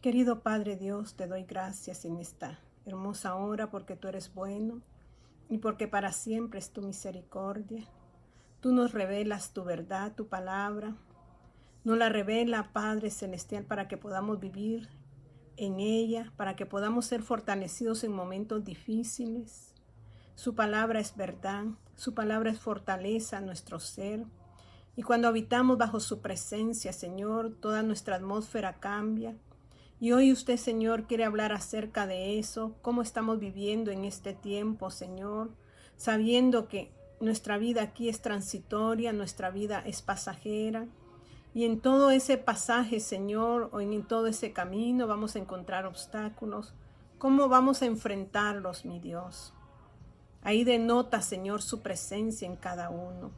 Querido Padre Dios, te doy gracias en esta hermosa hora porque tú eres bueno y porque para siempre es tu misericordia. Tú nos revelas tu verdad, tu palabra. Nos la revela, Padre Celestial, para que podamos vivir en ella, para que podamos ser fortalecidos en momentos difíciles. Su palabra es verdad, su palabra es fortaleza a nuestro ser. Y cuando habitamos bajo su presencia, Señor, toda nuestra atmósfera cambia. Y hoy usted, Señor, quiere hablar acerca de eso, cómo estamos viviendo en este tiempo, Señor, sabiendo que nuestra vida aquí es transitoria, nuestra vida es pasajera. Y en todo ese pasaje, Señor, o en todo ese camino vamos a encontrar obstáculos. ¿Cómo vamos a enfrentarlos, mi Dios? Ahí denota, Señor, su presencia en cada uno.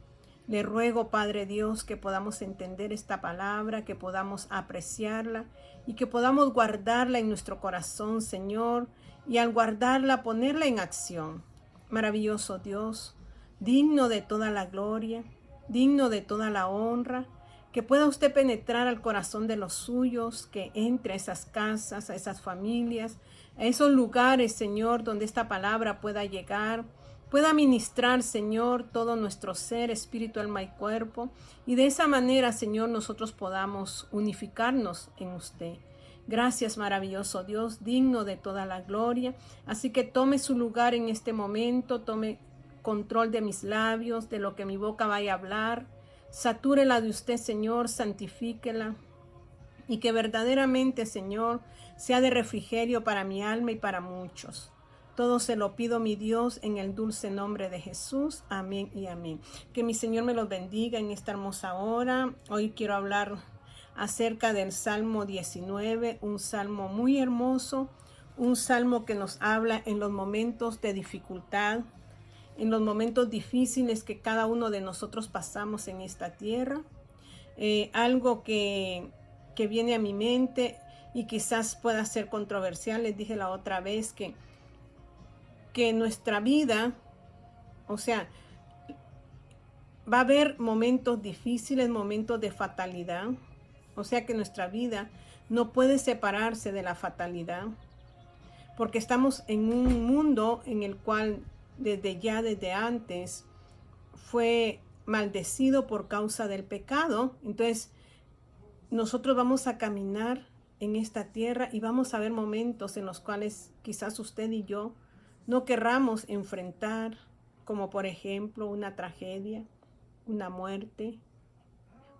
Le ruego, Padre Dios, que podamos entender esta palabra, que podamos apreciarla y que podamos guardarla en nuestro corazón, Señor, y al guardarla, ponerla en acción. Maravilloso Dios, digno de toda la gloria, digno de toda la honra, que pueda usted penetrar al corazón de los suyos, que entre a esas casas, a esas familias, a esos lugares, Señor, donde esta palabra pueda llegar, pueda ministrar, Señor, todo nuestro ser, espíritu, alma y cuerpo, y de esa manera, Señor, nosotros podamos unificarnos en usted. Gracias, maravilloso Dios, digno de toda la gloria. Así que tome su lugar en este momento, tome control de mis labios, de lo que mi boca vaya a hablar. Satúrela de usted, Señor, santifíquela. Y que verdaderamente, Señor, sea de refrigerio para mi alma y para muchos. Todo se lo pido, mi Dios, en el dulce nombre de Jesús. Amén y amén. Que mi Señor me los bendiga en esta hermosa hora. Hoy quiero hablar acerca del Salmo 19, un salmo muy hermoso, un salmo que nos habla en los momentos de dificultad, en los momentos difíciles que cada uno de nosotros pasamos en esta tierra. Algo que viene a mi mente y quizás pueda ser controversial, les dije la otra vez que nuestra vida, o sea, va a haber momentos difíciles, momentos de fatalidad, o sea que nuestra vida no puede separarse de la fatalidad, porque estamos en un mundo en el cual desde antes fue maldecido por causa del pecado. Entonces nosotros vamos a caminar en esta tierra y vamos a ver momentos en los cuales quizás usted y yo no querramos enfrentar, como por ejemplo una tragedia, una muerte,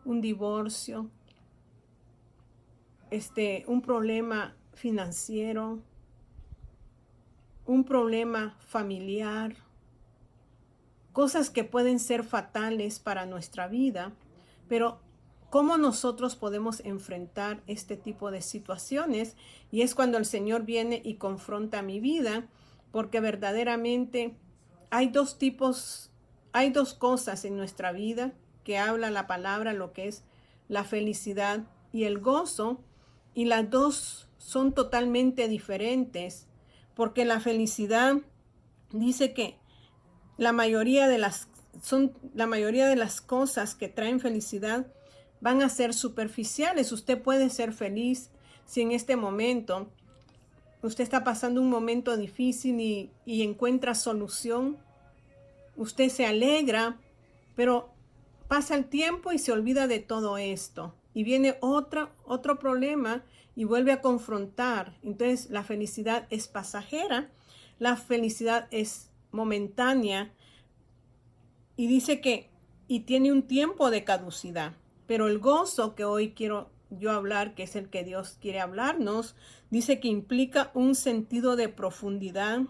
un divorcio, un problema financiero, un problema familiar, cosas que pueden ser fatales para nuestra vida, pero ¿cómo nosotros podemos enfrentar este tipo de situaciones? Y es cuando el Señor viene y confronta mi vida, porque verdaderamente hay hay dos cosas en nuestra vida que habla la palabra, lo que es la felicidad y el gozo, y las dos son totalmente diferentes, porque la felicidad dice que la mayoría de las cosas que traen felicidad van a ser superficiales. Usted puede ser feliz si en este momento usted está pasando un momento difícil y encuentra solución. Usted se alegra, pero pasa el tiempo y se olvida de todo esto. Y viene otro problema y vuelve a confrontar. Entonces la felicidad es pasajera, la felicidad es momentánea, y dice y tiene un tiempo de caducidad. Pero el gozo que hoy quiero yo hablar, que es el que Dios quiere hablarnos, dice que implica un sentido de profundidad,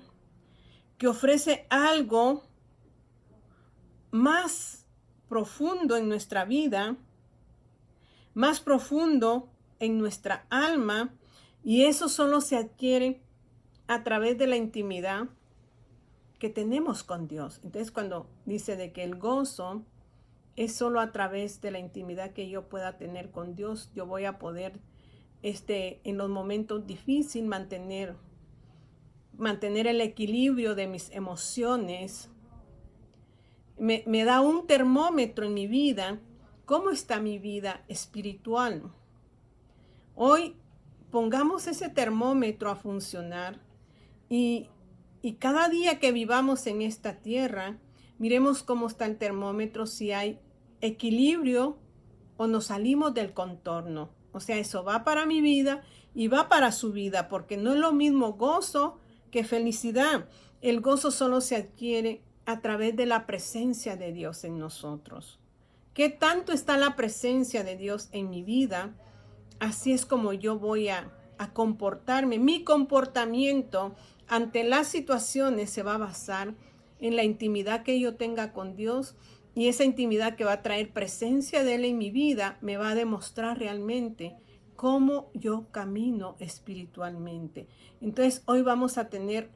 que ofrece algo más profundo en nuestra vida, más profundo en nuestra alma, y eso solo se adquiere a través de la intimidad que tenemos con Dios. Entonces, cuando dice de que el gozo es solo a través de la intimidad que yo pueda tener con Dios, yo voy a poder en los momentos difíciles mantener el equilibrio de mis emociones. Me da un termómetro en mi vida, cómo está mi vida espiritual. Hoy pongamos ese termómetro a funcionar y cada día que vivamos en esta tierra, miremos cómo está el termómetro, si hay equilibrio o nos salimos del contorno. O sea, eso va para mi vida y va para su vida, porque no es lo mismo gozo que felicidad. El gozo solo se adquiere a través de la presencia de Dios en nosotros. ¿Qué tanto está la presencia de Dios en mi vida? Así es como yo voy a comportarme. Mi comportamiento ante las situaciones se va a basar en la intimidad que yo tenga con Dios, y esa intimidad que va a traer presencia de Él en mi vida me va a demostrar realmente cómo yo camino espiritualmente. Entonces hoy vamos a tener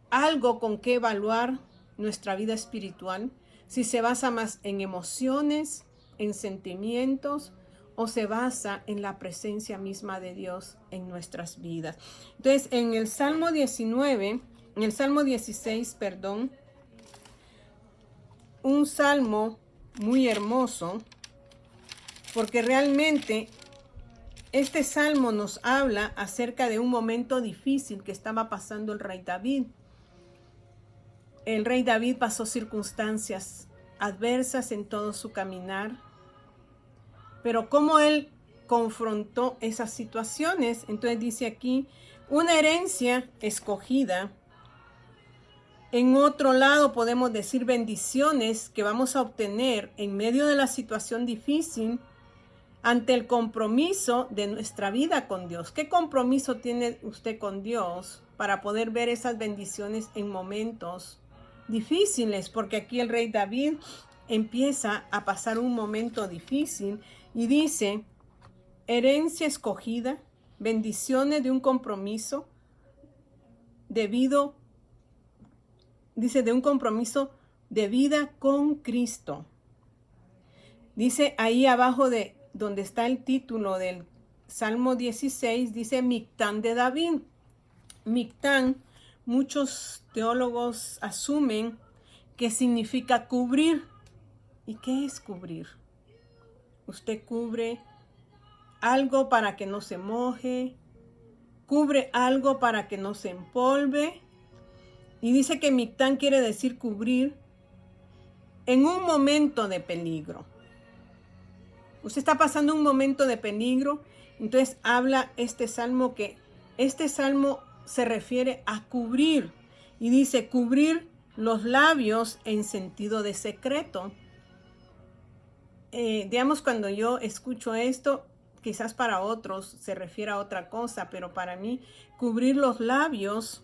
algo con que evaluar nuestra vida espiritual, si se basa más en emociones, en sentimientos, o se basa en la presencia misma de Dios en nuestras vidas. Entonces, en el Salmo 16, un salmo muy hermoso, porque realmente este salmo nos habla acerca de un momento difícil que estaba pasando el rey David. El rey David pasó circunstancias adversas en todo su caminar, pero cómo él confrontó esas situaciones. Entonces dice aquí, una herencia escogida. En otro lado podemos decir bendiciones que vamos a obtener en medio de la situación difícil ante el compromiso de nuestra vida con Dios. ¿Qué compromiso tiene usted con Dios para poder ver esas bendiciones en momentos difíciles? Porque aquí el rey David empieza a pasar un momento difícil y dice, herencia escogida, bendiciones de un compromiso de un compromiso de vida con Cristo. Dice ahí abajo de donde está el título del Salmo 16, dice Mictán de David. Mictán, muchos teólogos asumen que significa cubrir. ¿Y qué es cubrir? Usted cubre algo para que no se moje, cubre algo para que no se empolve. Y dice que Mictán quiere decir cubrir en un momento de peligro. Usted está pasando un momento de peligro, entonces habla este salmo que este salmo se refiere a cubrir. Y dice cubrir los labios en sentido de secreto. Digamos, cuando yo escucho esto, quizás para otros se refiere a otra cosa, pero para mí cubrir los labios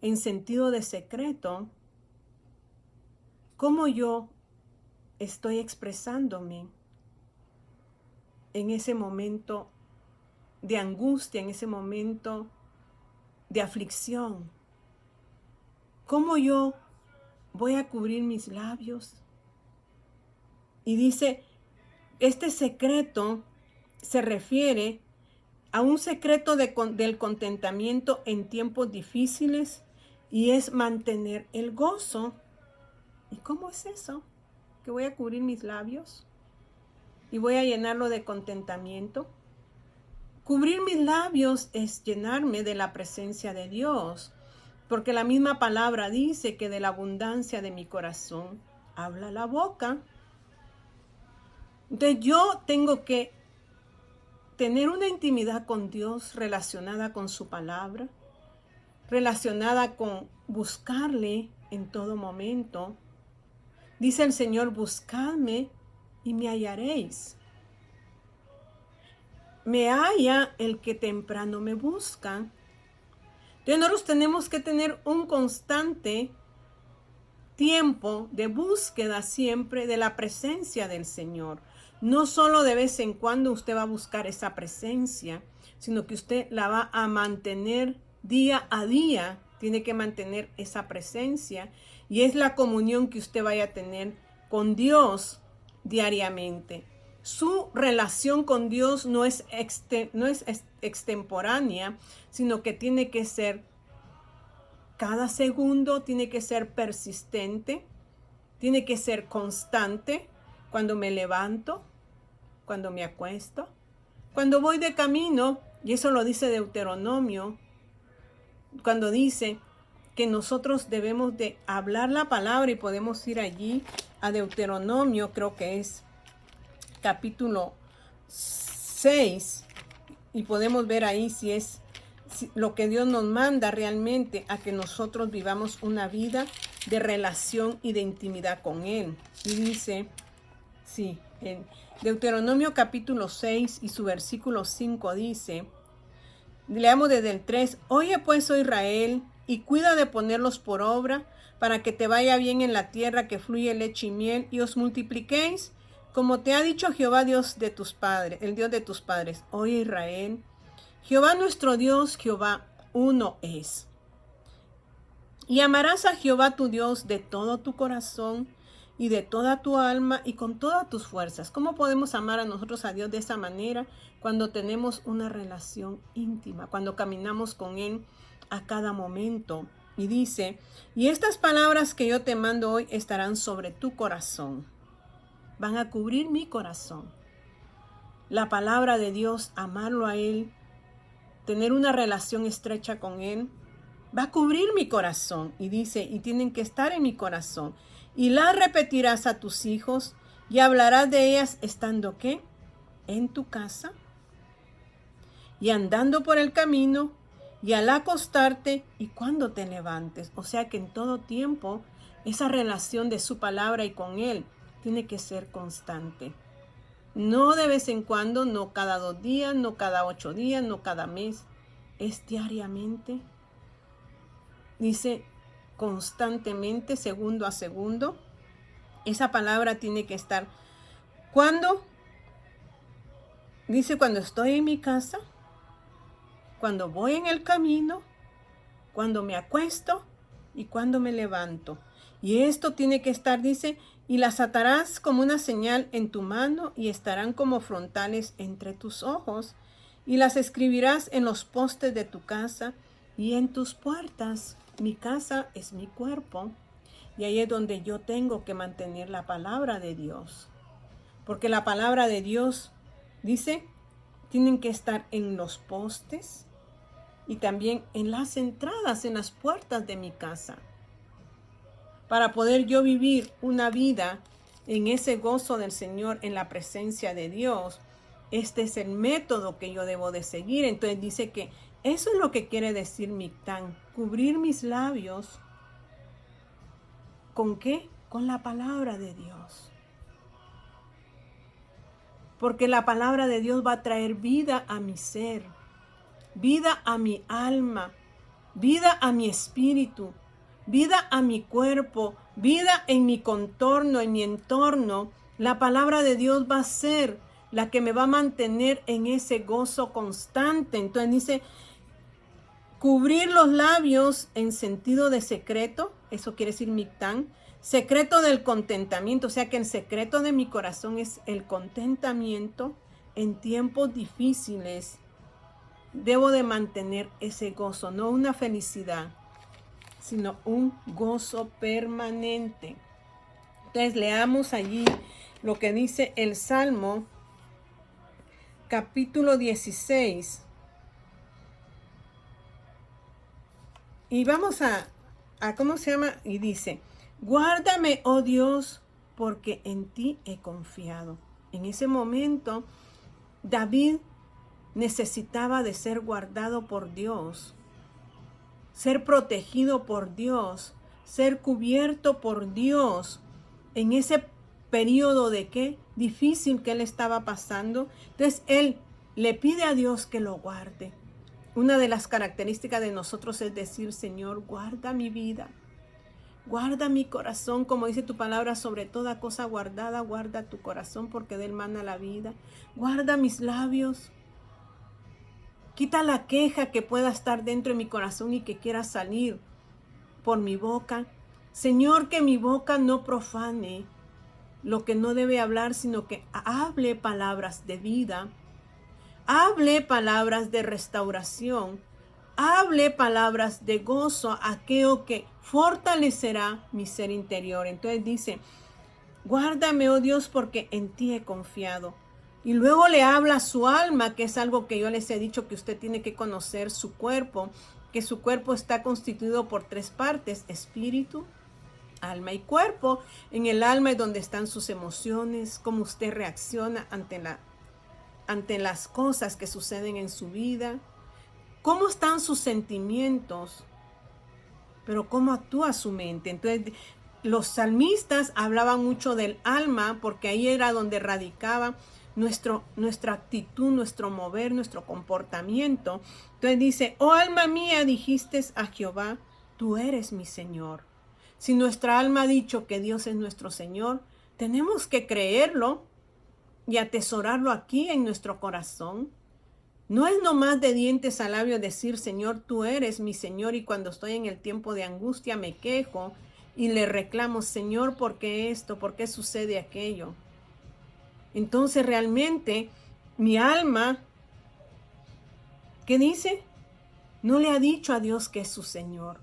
en sentido de secreto, ¿cómo yo estoy expresándome en ese momento de angustia, en ese momento de aflicción? ¿Cómo yo voy a cubrir mis labios? Y dice, este secreto se refiere a un secreto del contentamiento en tiempos difíciles, y es mantener el gozo. ¿Y cómo es eso? ¿Que voy a cubrir mis labios y voy a llenarlo de contentamiento? Cubrir mis labios es llenarme de la presencia de Dios, porque la misma palabra dice que de la abundancia de mi corazón habla la boca. Entonces yo tengo que tener una intimidad con Dios relacionada con su palabra, relacionada con buscarle en todo momento. Dice el Señor, buscadme y me hallaréis. Me halla el que temprano me busca. Entonces nosotros tenemos que tener un constante tiempo de búsqueda siempre de la presencia del Señor. No solo de vez en cuando usted va a buscar esa presencia, sino que usted la va a mantener día a día. Tiene que mantener esa presencia, y es la comunión que usted vaya a tener con Dios diariamente. Su relación con Dios no es extemporánea, sino que tiene que ser cada segundo, tiene que ser persistente, tiene que ser constante. Cuando me levanto, cuando me acuesto, Cuando voy de camino, y eso lo dice Deuteronomio, cuando dice que nosotros debemos de hablar la palabra, y podemos ir allí a Deuteronomio, creo que es capítulo 6, y podemos ver ahí si es lo que Dios nos manda realmente a que nosotros vivamos una vida de relación y de intimidad con Él. Y dice, sí, en Deuteronomio capítulo 6 y su versículo 5 dice, leamos desde el 3, oye pues, oh Israel, y cuida de ponerlos por obra, para que te vaya bien en la tierra que fluye leche y miel, y os multipliquéis, como te ha dicho Jehová Dios de tus padres, el Dios de tus padres. Oye Israel, Jehová nuestro Dios, Jehová uno es. Y amarás a Jehová tu Dios de todo tu corazón y de toda tu alma y con todas tus fuerzas. ¿Cómo podemos amar a nosotros a Dios de esa manera? Cuando tenemos una relación íntima, cuando caminamos con Él a cada momento. Y dice, y estas palabras que yo te mando hoy estarán sobre tu corazón. Van a cubrir mi corazón. La palabra de Dios, amarlo a Él, tener una relación estrecha con Él, va a cubrir mi corazón. Y dice, y tienen que estar en mi corazón. Y las repetirás a tus hijos y hablarás de ellas estando, ¿qué? En tu casa y andando por el camino y al acostarte y cuando te levantes. O sea que en todo tiempo esa relación de su palabra y con Él tiene que ser constante. No de vez en cuando, no cada 2 días, no cada 8 días, no cada mes. Es diariamente. Dice constantemente, segundo a segundo. Esa palabra tiene que estar. ¿Cuándo? Dice cuando estoy en mi casa, cuando voy en el camino, cuando me acuesto y cuando me levanto. Y esto tiene que estar, dice, y las atarás como una señal en tu mano y estarán como frontales entre tus ojos. Y las escribirás en los postes de tu casa y en tus puertas. Mi casa es mi cuerpo. Y ahí es donde yo tengo que mantener la palabra de Dios. Porque la palabra de Dios, dice, tienen que estar en los postes y también en las entradas, en las puertas de mi casa. Para poder yo vivir una vida en ese gozo del Señor, en la presencia de Dios, este es el método que yo debo de seguir. Entonces dice que eso es lo que quiere decir Mictán, cubrir mis labios. ¿Con qué? Con la palabra de Dios. Porque la palabra de Dios va a traer vida a mi ser, vida a mi alma, vida a mi espíritu, vida a mi cuerpo, vida en mi contorno, en mi entorno. La palabra de Dios va a ser la que me va a mantener en ese gozo constante. Entonces dice, cubrir los labios en sentido de secreto, eso quiere decir Mictán, secreto del contentamiento, o sea que el secreto de mi corazón es el contentamiento en tiempos difíciles. Debo de mantener ese gozo, no una felicidad, sino un gozo permanente. Entonces leamos allí lo que dice el Salmo, capítulo 16. Y vamos a ¿cómo se llama? Y dice, guárdame, oh Dios, porque en ti he confiado. En ese momento, David necesitaba de ser guardado por Dios, ser protegido por Dios, ser cubierto por Dios en ese periodo de qué difícil que él estaba pasando. Entonces él le pide a Dios que lo guarde. Una de las características de nosotros es decir, Señor, guarda mi vida, guarda mi corazón, como dice tu palabra, sobre toda cosa guardada, guarda tu corazón porque de él mana la vida. Guarda mis labios, quita la queja que pueda estar dentro de mi corazón y que quiera salir por mi boca. Señor, que mi boca no profane lo que no debe hablar, sino que hable palabras de vida. Hable palabras de restauración, hable palabras de gozo, aquello que fortalecerá mi ser interior. Entonces dice, guárdame, oh Dios, porque en ti he confiado. Y luego le habla a su alma, que es algo que yo les he dicho que usted tiene que conocer su cuerpo, que su cuerpo está constituido por 3 partes: espíritu, alma y cuerpo. En el alma es donde están sus emociones, cómo usted reacciona ante las cosas que suceden en su vida, cómo están sus sentimientos, pero cómo actúa su mente. Entonces, los salmistas hablaban mucho del alma porque ahí era donde radicaba nuestra actitud, nuestro mover, nuestro comportamiento. Entonces dice: oh alma mía, dijiste a Jehová, tú eres mi Señor. Si nuestra alma ha dicho que Dios es nuestro Señor, tenemos que creerlo y atesorarlo aquí en nuestro corazón. No es nomás de dientes a labios decir: Señor, tú eres mi Señor, y cuando estoy en el tiempo de angustia me quejo y le reclamo: Señor, ¿por qué esto? ¿Por qué sucede aquello? Entonces realmente mi alma, ¿qué dice? No le ha dicho a Dios que es su Señor.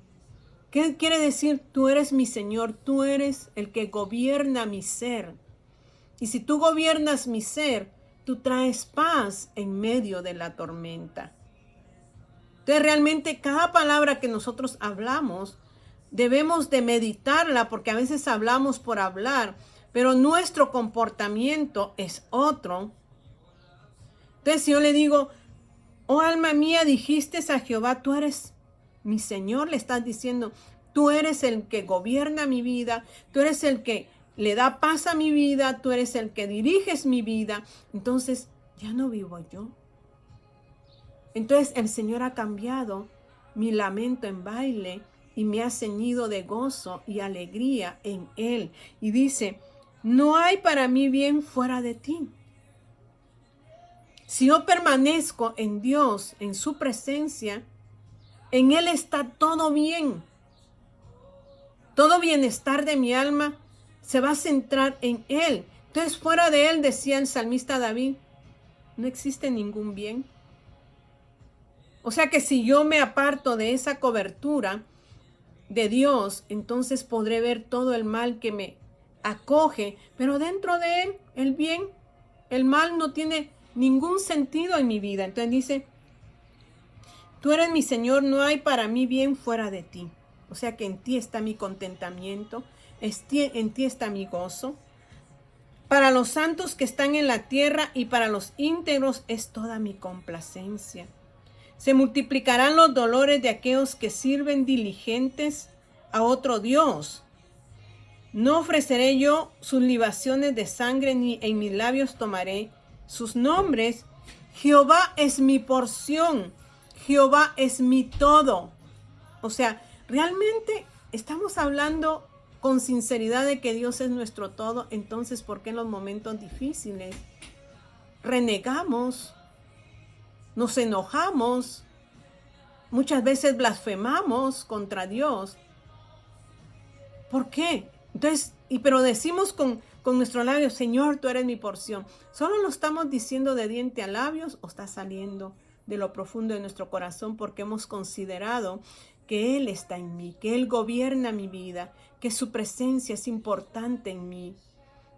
¿Qué quiere decir? Tú eres mi Señor, tú eres el que gobierna mi ser. Y si tú gobiernas mi ser, tú traes paz en medio de la tormenta. Entonces realmente cada palabra que nosotros hablamos debemos de meditarla, porque a veces hablamos por hablar, pero nuestro comportamiento es otro. Entonces si yo le digo: oh alma mía, dijiste a Jehová, tú eres mi Señor, le estás diciendo: tú eres el que gobierna mi vida, tú eres el que le da paz a mi vida, tú eres el que diriges mi vida. Entonces ya no vivo yo. Entonces el Señor ha cambiado mi lamento en baile y me ha ceñido de gozo y alegría en Él. Y dice: no hay para mí bien fuera de ti. Si yo permanezco en Dios, en su presencia, en Él está todo bien. Todo bienestar de mi alma se va a centrar en Él. Entonces fuera de Él, decía el salmista David, no existe ningún bien. O sea que si yo me aparto de esa cobertura de Dios, entonces podré ver todo el mal que me acoge, pero dentro de Él, el bien, el mal no tiene ningún sentido en mi vida. Entonces dice: tú eres mi Señor, no hay para mí bien fuera de ti. O sea que en ti está mi contentamiento, en ti está mi gozo. Para los santos que están en la tierra y para los íntegros es toda mi complacencia. Se multiplicarán los dolores de aquellos que sirven diligentes a otro Dios. No ofreceré yo sus libaciones de sangre, ni en mis labios tomaré sus nombres. Jehová es mi porción, Jehová es mi todo. O sea, realmente estamos hablando con sinceridad de que Dios es nuestro todo. Entonces, ¿por qué en los momentos difíciles renegamos, nos enojamos, muchas veces blasfemamos contra Dios? ¿Por qué? Entonces, pero decimos con nuestro labio: Señor, tú eres mi porción. ¿Solo lo estamos diciendo de diente a labios o está saliendo de lo profundo de nuestro corazón porque hemos considerado que Él está en mí, que Él gobierna mi vida, que su presencia es importante en mí,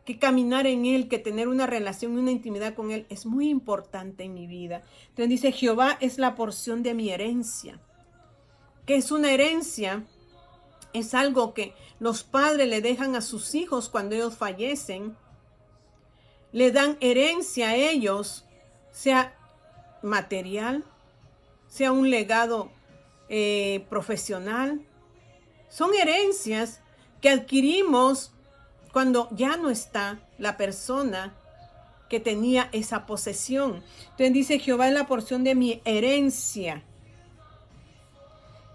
que caminar en Él, que tener una relación y una intimidad con Él es muy importante en mi vida? Entonces dice: Jehová es la porción de mi herencia. ¿Qué es una herencia? Es algo que los padres le dejan a sus hijos cuando ellos fallecen. Le dan herencia a ellos, sea material, sea un legado profesional. Son herencias que adquirimos cuando ya no está la persona que tenía esa posesión. Entonces dice: Jehová es la porción de mi herencia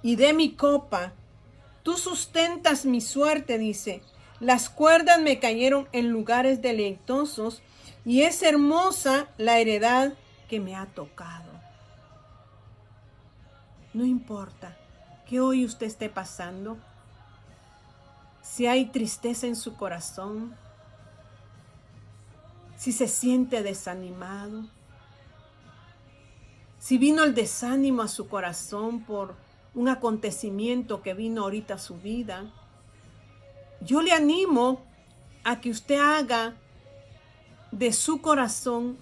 y de mi copa. Tú sustentas mi suerte, dice. Las cuerdas me cayeron en lugares deleitosos y es hermosa la heredad que me ha tocado. No importa que hoy usted esté pasando, si hay tristeza en su corazón, si se siente desanimado, si vino el desánimo a su corazón por un acontecimiento que vino ahorita a su vida, yo le animo a que usted haga de su corazón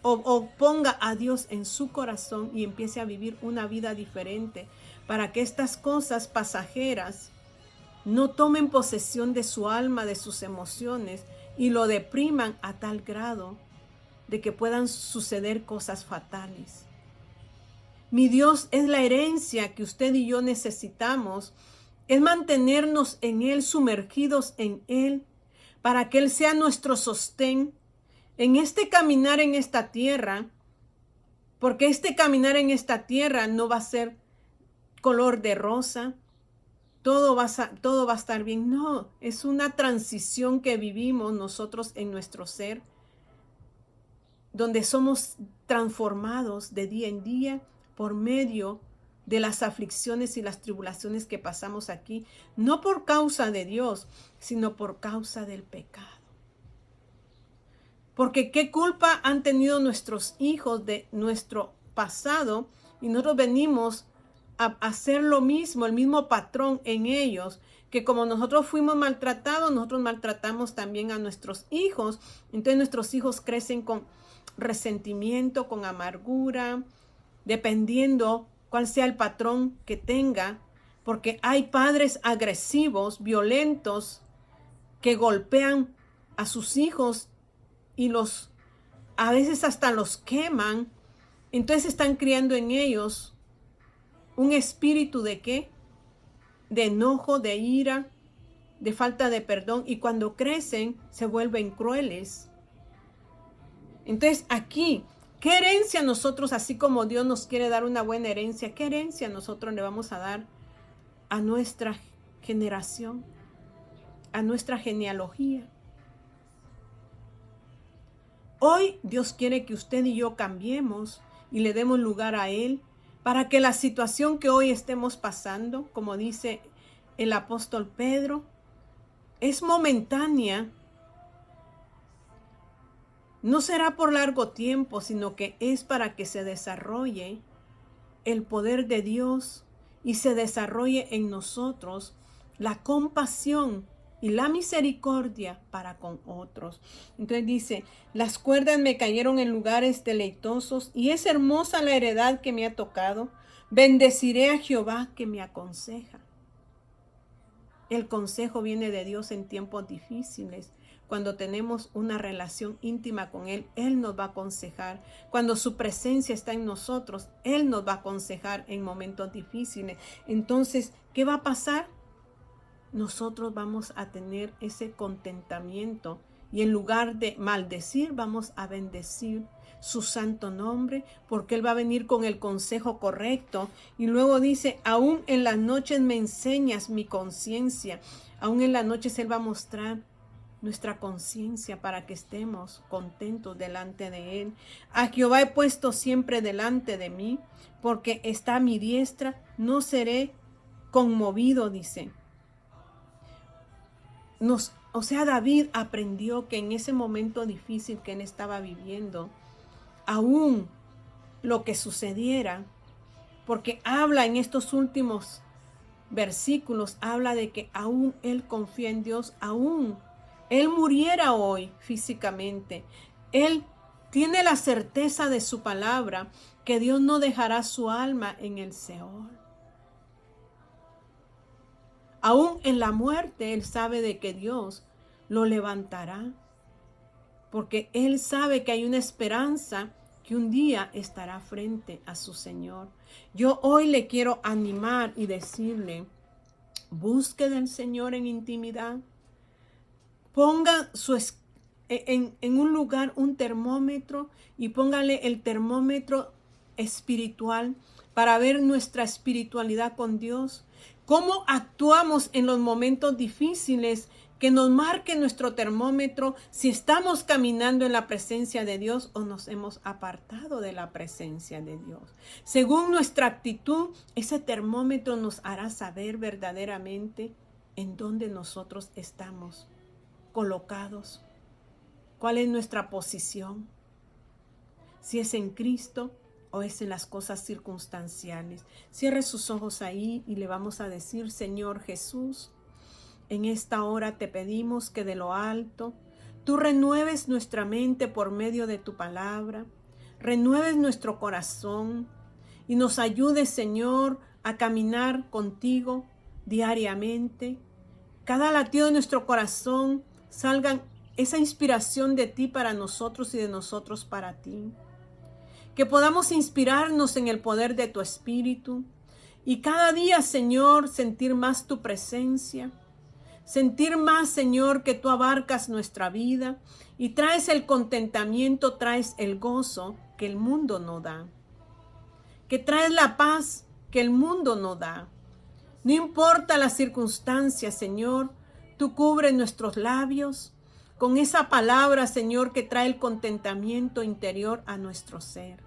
o ponga a Dios en su corazón y empiece a vivir una vida diferente para que estas cosas pasajeras no tomen posesión de su alma, de sus emociones y lo depriman a tal grado de que puedan suceder cosas fatales. Mi Dios es la herencia que usted y yo necesitamos, es mantenernos en Él, sumergidos en Él, para que Él sea nuestro sostén en este caminar en esta tierra, porque este caminar en esta tierra no va a ser color de rosa, todo va a estar bien. No, es una transición que vivimos nosotros en nuestro ser, donde somos transformados de día en día por medio de las aflicciones y las tribulaciones que pasamos aquí, no por causa de Dios, sino por causa del pecado. Porque qué culpa han tenido nuestros hijos de nuestro pasado y nosotros venimos a hacer lo mismo, el mismo patrón en ellos, que como nosotros fuimos maltratados, nosotros maltratamos también a nuestros hijos. Entonces nuestros hijos crecen con resentimiento, con amargura, dependiendo cuál sea el patrón que tenga, porque hay padres agresivos, violentos, que golpean a sus hijos y a veces hasta los queman. Entonces están criando en ellos un espíritu de ¿qué? De enojo, de ira, de falta de perdón, y cuando crecen se vuelven crueles. Entonces aquí, ¿qué herencia nosotros, así como Dios nos quiere dar una buena herencia, qué herencia nosotros le vamos a dar a nuestra generación, a nuestra genealogía? Hoy Dios quiere que usted y yo cambiemos y le demos lugar a Él para que la situación que hoy estemos pasando, como dice el apóstol Pedro, es momentánea. No será por largo tiempo, sino que es para que se desarrolle el poder de Dios y se desarrolle en nosotros la compasión y la misericordia para con otros. Entonces dice, las cuerdas me cayeron en lugares deleitosos y es hermosa la heredad que me ha tocado. Bendeciré a Jehová que me aconseja. El consejo viene de Dios en tiempos difíciles. Cuando tenemos una relación íntima con Él, Él nos va a aconsejar. Cuando su presencia está en nosotros, Él nos va a aconsejar en momentos difíciles. Entonces, ¿qué va a pasar? Nosotros vamos a tener ese contentamiento y en lugar de maldecir, vamos a bendecir su santo nombre, porque Él va a venir con el consejo correcto. Y luego dice, aún en las noches me enseñas mi conciencia. Aún en las noches Él va a mostrar nuestra conciencia para que estemos contentos delante de Él. A Jehová he puesto siempre delante de mí, porque está a mi diestra, no seré conmovido, dice. David aprendió que en ese momento difícil que él estaba viviendo, aún lo que sucediera, porque habla en estos últimos versículos, habla de que aún él confía en Dios, aún él muriera hoy físicamente, él tiene la certeza de su palabra, que Dios no dejará su alma en el Seol. Aún en la muerte, él sabe de que Dios lo levantará, porque él sabe que hay una esperanza que un día estará frente a su Señor. Yo hoy le quiero animar y decirle, busque del Señor en intimidad, ponga en un lugar un termómetro y póngale el termómetro espiritual para ver nuestra espiritualidad con Dios. ¿Cómo actuamos en los momentos difíciles? Que nos marque nuestro termómetro si estamos caminando en la presencia de Dios o nos hemos apartado de la presencia de Dios. Según nuestra actitud, ese termómetro nos hará saber verdaderamente en dónde nosotros estamos colocados, cuál es nuestra posición, si es en Cristo o es en las cosas circunstanciales. Cierre sus ojos ahí y le vamos a decir, Señor Jesús, en esta hora te pedimos que de lo alto tú renueves nuestra mente por medio de tu palabra. renueves nuestro corazón y nos ayudes, Señor, a caminar contigo diariamente. Cada latido de nuestro corazón salga esa inspiración de ti para nosotros y de nosotros para ti. Que podamos inspirarnos en el poder de tu Espíritu y cada día, Señor, sentir más tu presencia. Sentir más, Señor, que tú abarcas nuestra vida y traes el contentamiento, traes el gozo que el mundo no da. Que traes la paz que el mundo no da. No importa las circunstancias, Señor, tú cubres nuestros labios con esa palabra, Señor, que trae el contentamiento interior a nuestro ser.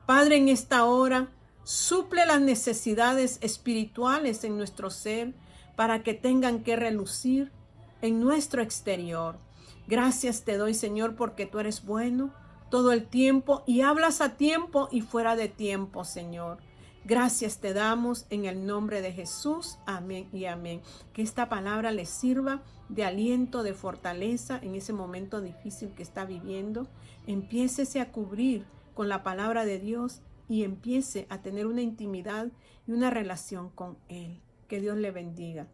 Padre, en esta hora, suple las necesidades espirituales en nuestro ser para que tengan que relucir en nuestro exterior. Gracias te doy, Señor, porque tú eres bueno todo el tiempo y hablas a tiempo y fuera de tiempo, Señor. Gracias te damos en el nombre de Jesús. Amén y amén. Que esta palabra les sirva de aliento, de fortaleza en ese momento difícil que está viviendo. Empiécese a cubrir con la palabra de Dios y empiece a tener una intimidad y una relación con Él. Que Dios le bendiga.